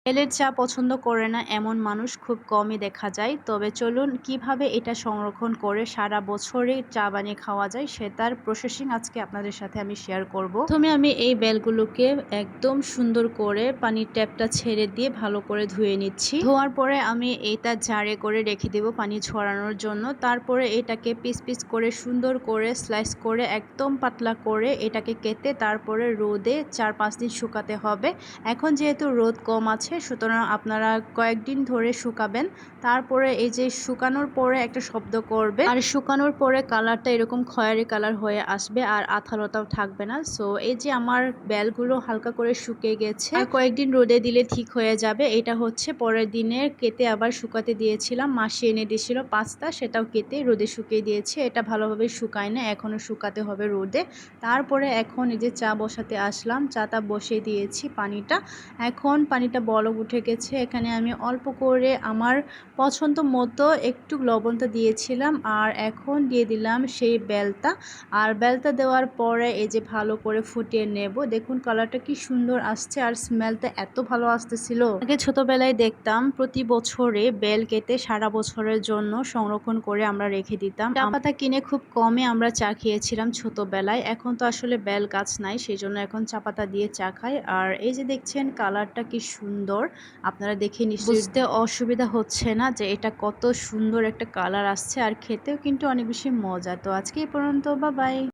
বেলের চা পছন্দ করে না এমন মানুষ খুব কমই দেখা যায়। তবে চলুন কিভাবে এটা সংরক্ষণ করে সারা বছরই চা বানিয়ে খাওয়া যায় সেটার প্রসেসিং আজকে আপনাদের সাথে আমি শেয়ার করব। প্রথমে আমি এই বেলগুলোকে একদম সুন্দর করে পানির ট্যাপটা ছেড়ে দিয়ে ভালো করে ধুয়ে নিচ্ছি। ধোয়ার পরে আমি এইটা জারে করে রেখে দেব পানি ছড়ানোর জন্য। তারপরে এটাকে পিস পিস করে সুন্দর করে স্লাইস করে একদম পাতলা করে এটাকে কেটে তারপরে রোদে 4-5 দিন শুকাতে হবে। এখন যেহেতু রোদ কম আছে সুতরাং আপনারা কয়েকদিন ধরে শুকাবেন। তারপরে এই যে শুকানোর পরে একটা শব্দ করবে আর শুকানোর পরে কালারটা এরকম খয়েরি কালার হয়ে আসবে আর আঠালোটাও থাকবে না। সো এই যে আমার বেলগুলো হালকা করে শুকিয়ে গেছে আর কয়েকদিন রোদে দিলে ঠিক হয়ে যাবে। এটা হচ্ছে পরের দিনে কেটে আবার শুকাতে দিয়েছিলাম, মাসি এনে দিয়েছিল পাস্তা, সেটাও কেটে রোদে শুকিয়ে দিয়েছে। এটা ভালোভাবে শুকায় না, এখনও শুকাতে হবে রোদে। তারপরে এখন এই যে চা বসাতে আসলাম, চাটা বসিয়ে দিয়েছি পানিটা। এখন পানিটা বলক উঠে গেছে। এখানে আমি অল্প করে আমার পছন্দ মতো একটু লবণটা দিয়েছিলাম আর এখন দিয়ে দিলাম সেই বেলটা। আর বেলটা দেওয়ার পরে এই যে ভালো করে ফুটিয়ে নেব। দেখুন কালারটা কি সুন্দর আসছে আর স্মেলটা এত ভালো আসতেছিল। আগে ছোটবেলায় দেখতাম প্রতি বছরে বেল কেটে সারা বছরের জন্য সংরক্ষণ করে আমরা রেখে দিতাম। চা পাতা কিনে খুব কমে আমরা চা খেয়েছিলাম ছোটবেলায়। এখন তো আসলে বেল গাছ নাই, সেই জন্য এখন চা পাতা দিয়ে চা খাই। আর এই যে দেখছেন কালারটা কি সুন্দর, আপনারা দেখে নিশ্চয়ই বুঝতে অসুবিধা হচ্ছে না যে এটা কত সুন্দর একটা কালার আসছে আর খেতেও কিন্তু অনেক বেশি মজা। তো আজকে এই পর্যন্ত, বাই বাই।